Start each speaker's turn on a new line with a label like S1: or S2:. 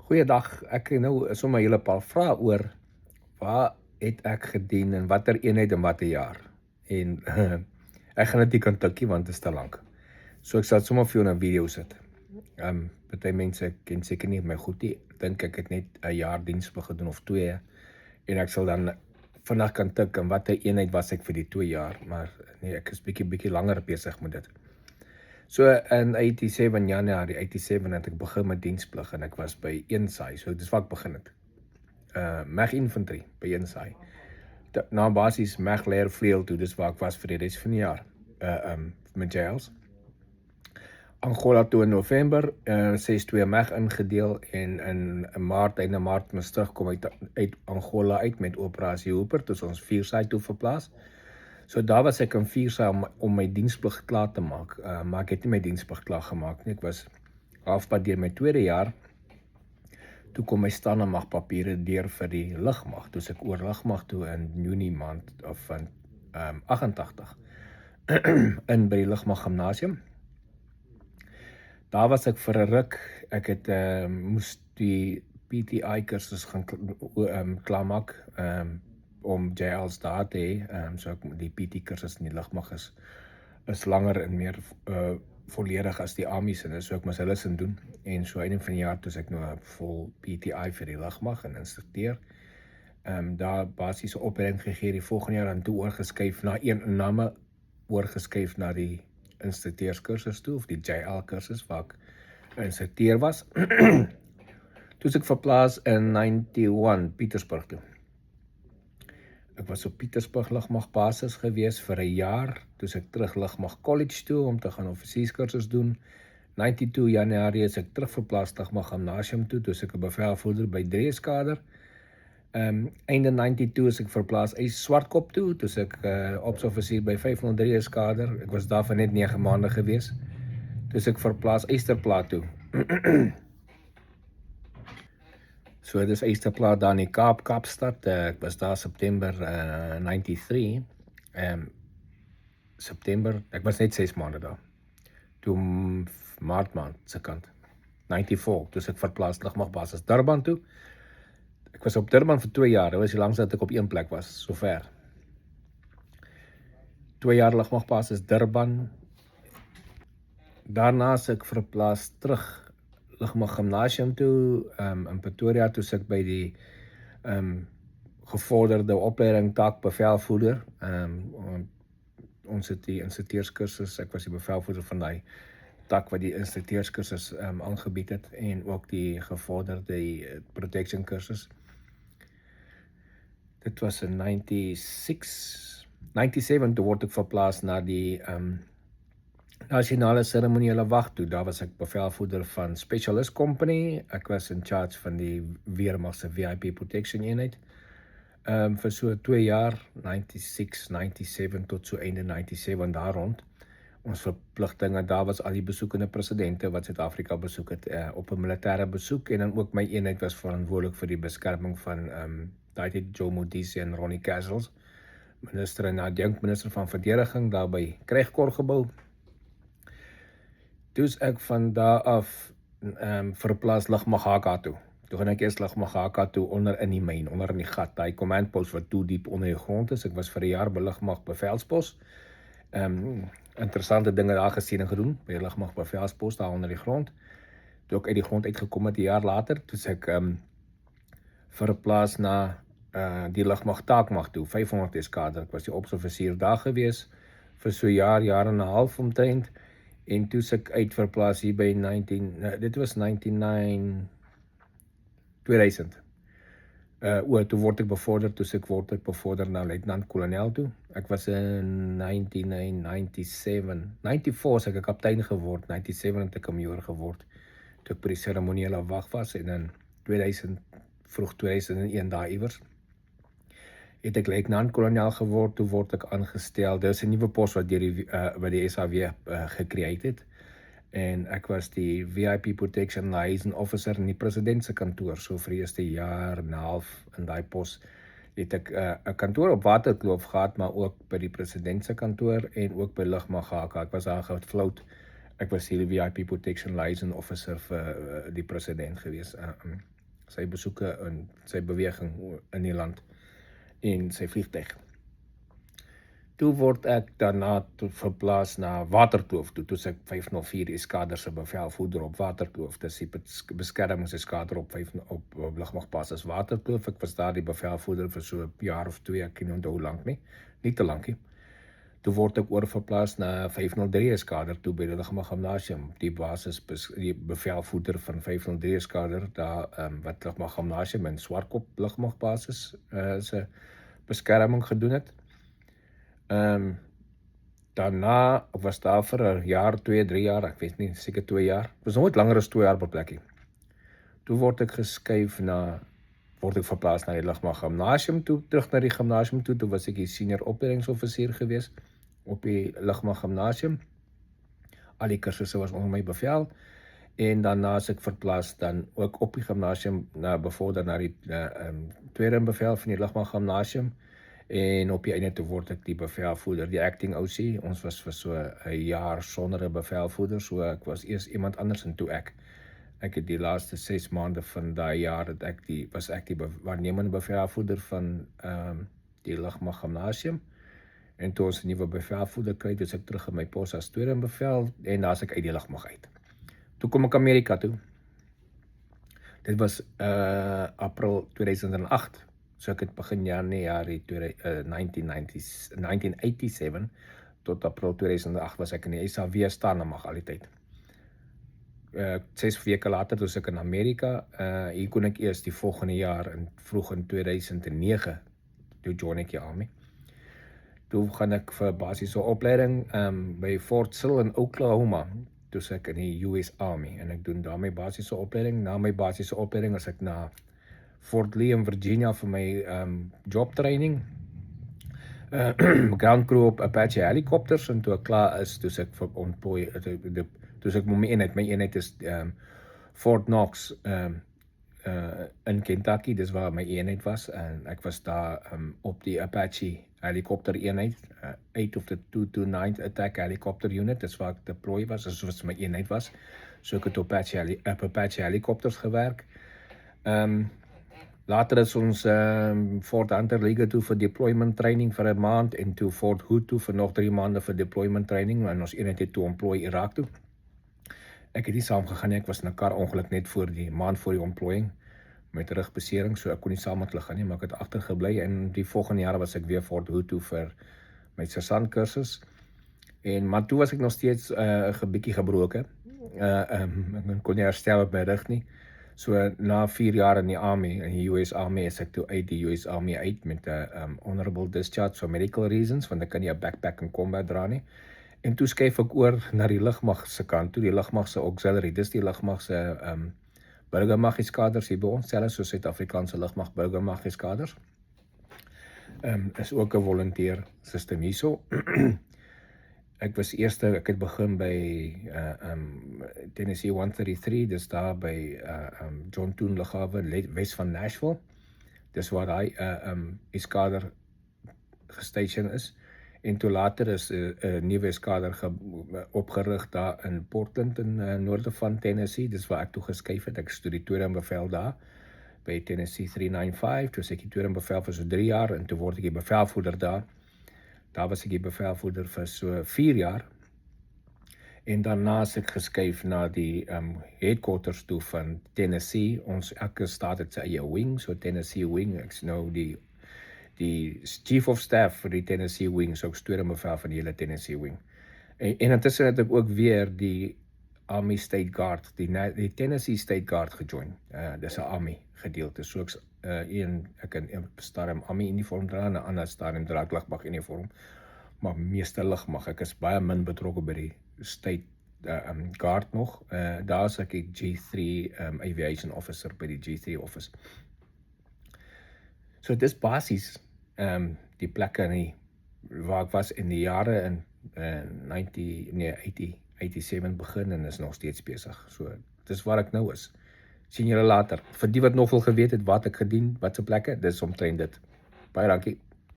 S1: Goeiedag, ek het nou sommer 'n hele paar vrae oor waar het ek gedien in watter eenheid en watter jaar. En ek gaan dit nie kan tikkie want dit is te lank. So ek sal sommer vir jou 'n video sit. Party mense ken seker nie my goed nie. Dink ek het net 'n jaar diensplig gedoen of 2 en ek sal dan vandag kan tik in watter eenheid was ek vir die 2 jaar, maar nee, ek is bietjie langer besig met dit. So in 87 Januarie 87 het ek begin met diensplig en ek was by Eensaai, so dis waar ek begin het. Mag Infantry by Eensaai. Na basies Mag Lair Vleuel toe, dis waar ek was vir die res van die jaar. Met jails. Angola toe in November, 6-2 Mag ingedeel en in Maart, einde Maart moes terugkom uit Angola uit met operasie Hooper, toe ons Viersaai toe verplaas. So daar was ek in Viersaai om my diensplig klaar te maak, maar ek het nie my diensplig klaar gemaak nie. Ek was halfpad deur my tweede jaar. Toe kom my standaardmagpapiere deur vir die lugmag. Toe ek oor lugmag toe in Junie maand van 88 in by die lugmag gimnasium. Daar was ek vir 'n ruk. Ek het moes die PTI kursus gaan klaarmaak om JL's daar te hê. So die PT kursus in die lugmag is langer en meer volledig as die AMI's en so ek moes hulle sin doen. En so einde van die jaar toe ek nou 'n vol PTI vir die lugmag en instrukteer. Daar basiese opleiding gegee die volgende jaar en toe oorgeskuif na die instrukteurskursus toe, of die JL kursus waar ek instrukteur was. Toe ek verplaas in 91 Pietersburg toe. Ek was op Pietersburg lugmag basis gewees vir 'n jaar, toe ek terug lugmag college toe om te gaan offisierskursus doen. 92 Januarie is ek terug verplaas lugmag gimnasium toe, toe ek 'n bevelvoerder by Dreeskader. Einde 92 is ek verplaas Swartkop toe, toe ek opsoffisier by 503 Eskader. Ek was daar vir net 9 maande gewees. Toe ek verplaas Eysterplaat toe. So dis Eysterplaat daar in die Kaap, Kaapstad. Ek was daar September 93. September, ek was net 6 maande daar. Toe Maart maand se kant. 94, toe ek verplaas lugmagbasis Durban toe. Ek was op Durban vir 2 jaar, dit was die langste dat ek op een plek was, sover. 2 jaar lugmagbasis Durban. Daarna is ek verplaas terug lugmag gimnasium toe, in Pretoria, toe ek by die gevorderde opleiding taakbevelvoerder. Ons het die instrukteurskursus, ek was die bevelvoerder van die tak wat die instrukteurskursus aangebied het en ook die gevorderde protection kursus. Dit was in 97 toe word ek verplaas na die nasionale seremoniele wag toe. Daar was ek bevelvoerder van Specialist Company. Ek was in charge van die weermag se VIP protection eenheid. Vir so 2 jaar, 96, 97 tot so einde 97 daar rond. Ons verpligtinge, daar was al die besoekende presidente wat Suid-Afrika besoek het op 'n militêre besoek en dan ook my eenheid was verantwoordelik vir die beskerming van daai Joe Modise en Ronnie Castles, minister en adjunkminister van verdediging daar by Kregkorgebou. Toe is ek van daar af verplaas lugmag HK toe. Toe gaan ek eers lugmag HK toe onder in die myn, onder in die gat, daai command post wat toe diep onder die grond is. Ek was vir 'n jaar by lugmag bevelspos. Interessante dinge daar gesien en gedoen by die lugmag bevelspos daar onder die grond. Toe ek uit die grond uitgekom het 'n jaar later, toe ek verplaas na die lugmag taakmag toe, 500 Eskader. Ek was die opsoffisier daar gewees vir so jaar en 'n half omtrent. En toe ek uitverplaas hier by 2000. Toe word ek bevorder na luitenant-kolonel toe. Ek was in 94 is ek 'n kaptein geword, 97 het ek 'n majoor geword, toe ek by die seremoniele wag was en in 2000, vroeg 2001 daar iewers. Het ek luitenant-kolonel geword, toe word ek aangestel. Dit is 'n nuwe pos wat by die SAW gecreate het. En ek was die VIP Protection Liaison Officer in die president se kantoor, so vir die eerste jaar en 'n half in daai pos. Het ek 'n kantoor op Waterkloof gehad, maar ook by die president se kantoor en ook by lugmag HK. Ek was daar gefloat. Ek was die VIP Protection Liaison Officer vir die president gewees. sy besoeke en sy beweging in die land en sy vliegtuig. Toe word ek daarna verplaas na Waterkloof toe, toe ek 504 eskader se bevelvoerder op Waterkloof, dis die beskermingseskader op lugmagbasis Waterkloof. Ek was daar die bevelvoerder vir so 'n jaar of 2, ek kan nie onthou hoe lank nie te lank nie. Toe word ek oorverplaas na 503 eskader toe by die Lugmag Gimnasium, die bevelvoerder van 503 eskader, daar wat Lugmag Gimnasium in Swartkop lugmagbasis se beskerming gedoen het. Daarna was daar vir 'n jaar, 2, 3 jaar, ek weet nie, seker 2 jaar. Dit was nooit langer as 2 jaar per plekkie. Toe word ek verplaas na die Lugmag Gimnasium toe, terug na die gimnasium toe. Toe was ek die senior opleidingsoffisier gewees op die Lugmag Gimnasium. Al die kursusse was onder my bevel. En daarna is ek verplaas dan ook op die gimnasium bevorder na die tweede bevel van die Lugmag Gimnasium. En op die einde toe word ek die bevelvoerder, die acting OC. Ons was vir so 'n jaar sonder 'n bevelvoerder, so ek was eers iemand anders en toe ek het die laaste 6 maande van daai jaar was ek die waarnemende bevelvoerder van die Lugmag Gimnasium. En toe ons 'n nuwe bevelvoerder kry, dus ek terug in my pos as tweede bevel en daar's ek uit die lugmag uit. Toe kom ek Amerika toe. Dit was April 2008. So ek het begin Januarie 1987 tot April 2008 was ek in die SAW Stanamag al die tyd. 6 weke later toe ek in Amerika, hier kon ek eers die volgende jaar, vroeg in 2009, toe join ek die army. Toe gaan ek vir basiese opleiding by Fort Sill in Oklahoma, toe ek in die US Army, en ek doen daar my basiese opleiding. Na my basiese opleiding as ek na Fort Lee in Virginia vir my job training, ground crew op Apache helikopters, en toe ek klaar is, toe ek vir ontplooi, toe ek my eenheid is Fort Knox in Kentucky, dis waar my eenheid was, en ek was daar op die Apache helikopter eenheid, 8 of the 229th Attack Helicopter Unit, dis waar ek deploy was, dis wat my eenheid was, so ek het op Apache helikopters gewerk. Later is ons Fort Hunter Liga toe vir deployment training vir 'n maand, en toe Fort Hood toe vir nog 3 maande vir deployment training, en ons eenheid het toe ontplooi Irak toe. Ek het nie saamgegaan nie, ek was in 'n kar ongeluk net voor die maand voor die ontplooiing, met rugbesering, so ek kon nie saam met hulle gaan nie, maar ek het agtergebly, en die volgende jaar was ek weer Fort Hood toe vir my sergeantkursus, maar toe was ek nog steeds 'n bietjie gebroke, ek kon nie herstel op my rug nie, so na 4 jaar in die Army, in die US Army, is ek toe uit die US Army uit met 'n honorable discharge for medical reasons, want ek kan nie 'n backpack in combat dra nie, en toe skuif ek oor na die lugmag se kant toe, die lugmag se auxiliary, dis die lugmag se burgermageskaders hier by ons, selfs so Suid-Afrikaanse lugmag burgermageskaders. Is ook 'n volunteer system hierso. Ek het begin by Tennessee 133, dis daar by John Toon Lughawe, wes van Nashville. Dis waar hy eskader gestation is. En toe later is 'n nuwe eskader opgerig daar in Portland in noorde van Tennessee. Dis waar ek toe geskuif het. Ek studeer die tweede bevel daar by Tennessee 395. Toe ek die tweede bevel vir so 3 jaar, en toe word ek die bevelvoerder daar. Daar was ek die bevelvoerder vir so 4 jaar. En daarna is ek geskuif na die headquarters toe van Tennessee. Elke staat het sy eie wing, so Tennessee wing. Ek is nou die chief of staff vir die Tennessee wing, so ek tweede bevel van die hele Tennessee wing. En intussen het ek ook weer die Army State Guard, die Tennessee State Guard gejoin. Dis 'n Army gedeelte, so ek kan stadium Army uniform dra, en 'n ander stadium dra ek lugmag uniform, maar meeste lugmag. Ek is baie min betrokke by die State Guard nog. Daar is ek die G3 Aviation Officer by die G3 Office. So dis basies die plekke waar ek was in die jare in 87 begin, en is nog steeds besig. So dis waar ek nou is. Sien julle later. Vir die wat nog wil geweet het wat ek gedien, wat se plekke, dis omtrent dit. Baie dankie.